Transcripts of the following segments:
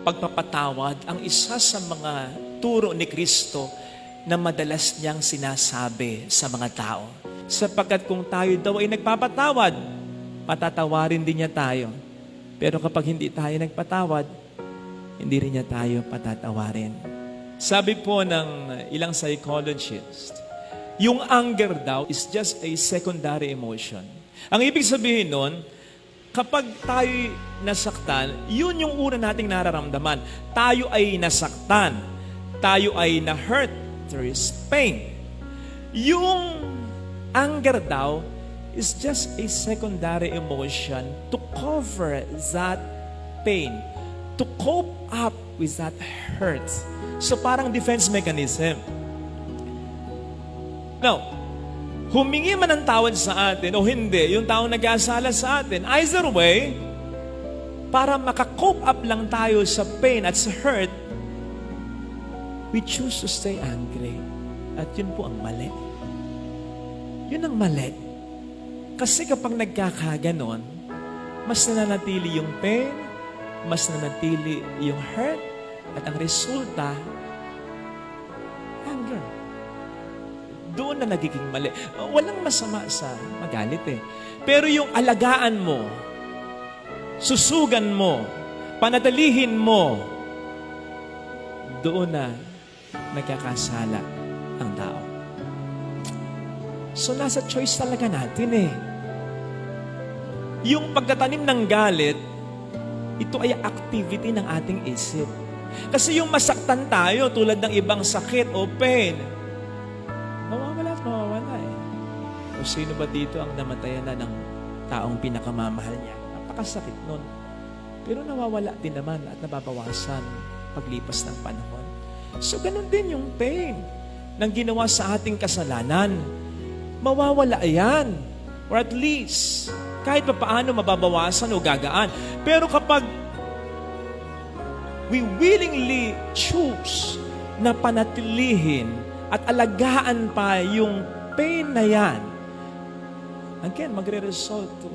pagpapatawad ang isa sa mga turo ni Kristo na madalas niyang sinasabi sa mga tao. Sapagkat kung tayo daw ay nagpapatawad, patatawarin din niya tayo. Pero kapag hindi tayo nagpatawad, hindi rin niya tayo patatawarin. Sabi po ng ilang psychologists, yung anger daw is just a secondary emotion. Ang ibig sabihin nun, kapag tayo nasaktan, yun yung una nating nararamdaman. Tayo ay nasaktan. Tayo ay na-hurt. There is pain. Yung anger daw is just a secondary emotion to cover that pain, to cope up with that hurt. So parang defense mechanism. Now, humingi man ng tawad sa atin o hindi, yung taong nag-aasala sa atin, either way, para makakope up lang tayo sa pain at sa hurt, we choose to stay angry. At yun po ang mali. Yun ang mali. Kasi kapag nagkakaganon, mas nananatili yung pain, mas nananatili yung hurt, at ang resulta, anger. Doon na nagiging mali. Walang masama sa magalit eh. Pero yung alagaan mo, susugan mo, panatilihin mo, doon na nagkakasala ang tao. So nasa choice talaga natin eh. Yung pagtatanim ng galit, ito ay activity ng ating isip. Kasi yung masaktan tayo tulad ng ibang sakit o pain, mawawala at mawawala eh. O sino ba dito ang namatayan na ng taong pinakamamahal niya? Napakasakit nun. Pero nawawala din naman at nababawasan paglipas ng panahon. So ganun din yung pain ng ginawa sa ating kasalanan. Mawawala yan. Or at least, kahit pa paano mababawasan o gagaan. Pero kapag we willingly choose na panatilihin at alagaan pa yung pain na yan, again, magre-result to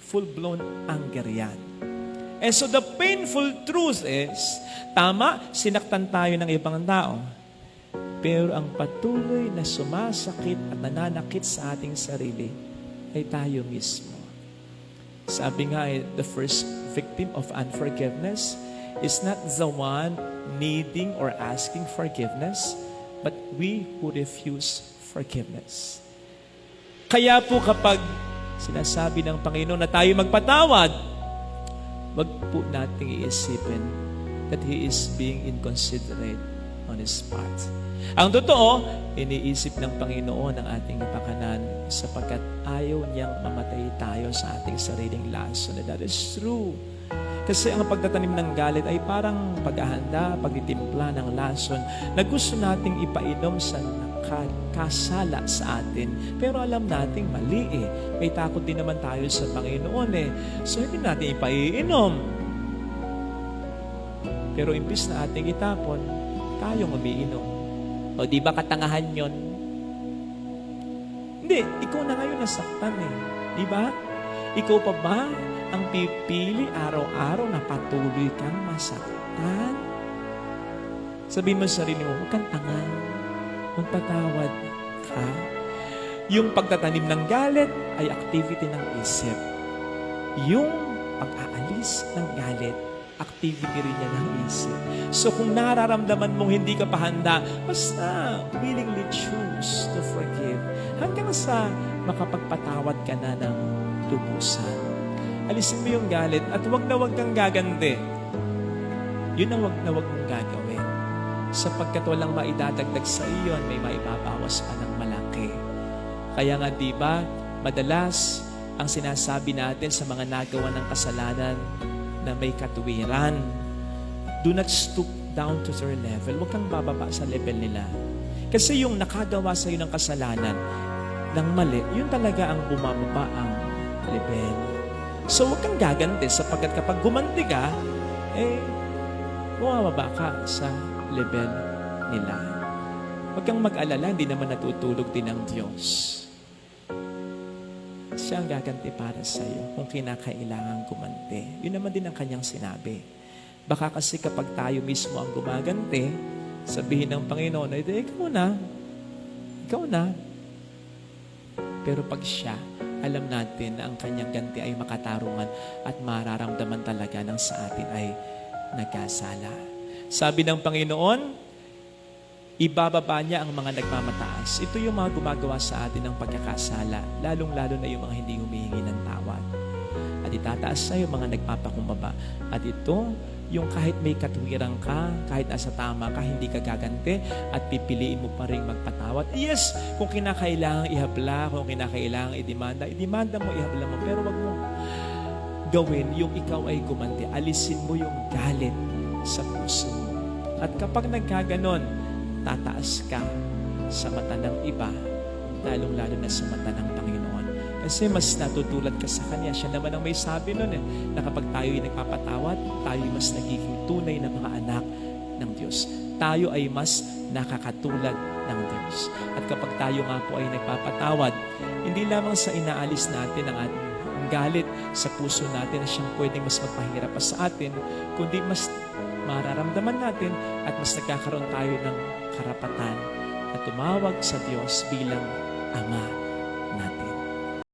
full-blown anger yan. And so the painful truth is, tama, sinaktan tayo ng ibang tao. Pero ang patuloy na sumasakit at nananakit sa ating sarili ay tayo mismo. Sabi nga, the first victim of unforgiveness is not the one needing or asking forgiveness, but we who refuse forgiveness. Kaya po kapag sinasabi ng Panginoon na tayo magpatawad, wag po nating iisipin that He is being inconsiderate on His part. Ang totoo, iniisip ng Panginoon ang ating kapakanan sapagkat ayaw niyang mamatay tayo sa ating sariling lason. And that is true. Kasi ang pagtatanim ng galit ay parang paghahanda, pagtitimpla ng lason na gusto nating ipainom sa kasala sa atin. Pero alam nating mali eh. May takot din naman tayo sa Panginoon eh. So hindi natin ipaiinom. Pero imbis na ating itapon, tayong umiinom. O di ba katangahan yon? Hindi, ikaw na ngayon nasaktan eh. Di ba? Ikaw pa ba ang pipili araw-araw na patuloy kang masaktan? Sabihin mo sa sarili mo, huwag kang tanga. Magpatawad ka. Yung pagtatanim ng galit ay activity ng isip. Yung pag-aalis ng galit, activity rin niya ng isip. So kung nararamdaman mong hindi ka pa handa, basta willingly choose to forgive hanggang sa makapagpatawad ka na ng lubusan. Alisin mo yung galit at wag na wag kang gagande. Yun ang wag na wag mong gagawin. Sapagkat walang maidadagdag sa iyo, may maibabawas pa ng malaki. Kaya nga diba, madalas ang sinasabi natin sa mga nagawa ng kasalanan na may katuwiran, do not stoop down to their level. Huwag kang bababa sa level nila. Kasi yung nakagawa sa iyo ng kasalanan, ng mali, yun talaga ang bumababa ang level. So huwag kang gaganti sapagkat kapag gumanti ka, bumababa ka sa level nila. Huwag kang mag-alala, hindi naman natutulog din ang Diyos. Siya ang gaganti para sa iyo kung kinakailangan gumanti. Yun naman din ang kanyang sinabi. Baka kasi kapag tayo mismo ang gumaganti, sabihin ng Panginoon, ay ikaw na. Pero pag siya, alam natin na ang kanyang ganti ay makatarungan at mararamdaman talaga ng sa atin ay nagkasala. Sabi ng Panginoon, ibababa niya ang mga nagmamataas. Ito yung mga gumagawa sa atin ng pagkakasala, lalong-lalo na yung mga hindi humihingi ng tawad. At itataas sa yung mga nagpapakumbaba. At ito, yung kahit may katuwiran ka, kahit nasa tama ka, hindi ka gaganti at pipiliin mo pa rin magpatawad. Yes, kung kinakailangan ihabla, kung kinakailangan idemanda mo, ihabla mo. Pero wag mo gawin yung ikaw ay gumanti. Alisin mo yung galit sa puso mo. At kapag nagkaganon, tataas ka sa mata ng iba, lalong-lalo na sa mata ng Panginoon. Kasi mas natutulad ka sa Kanya. Siya naman ang may sabi nun na kapag tayo'y nagpapatawad, tayo'y mas nagiging tunay na mga anak ng Diyos. Tayo ay mas nakakatulad ng Diyos. At kapag tayo nga po ay nagpapatawad, hindi lamang sa inaalis natin ang ating galit sa puso natin na siyang pwedeng mas magpahirap pa sa atin, kundi mas mararamdaman natin at mas nagkakaroon tayo ng karapatan na tumawag sa Diyos bilang Ama.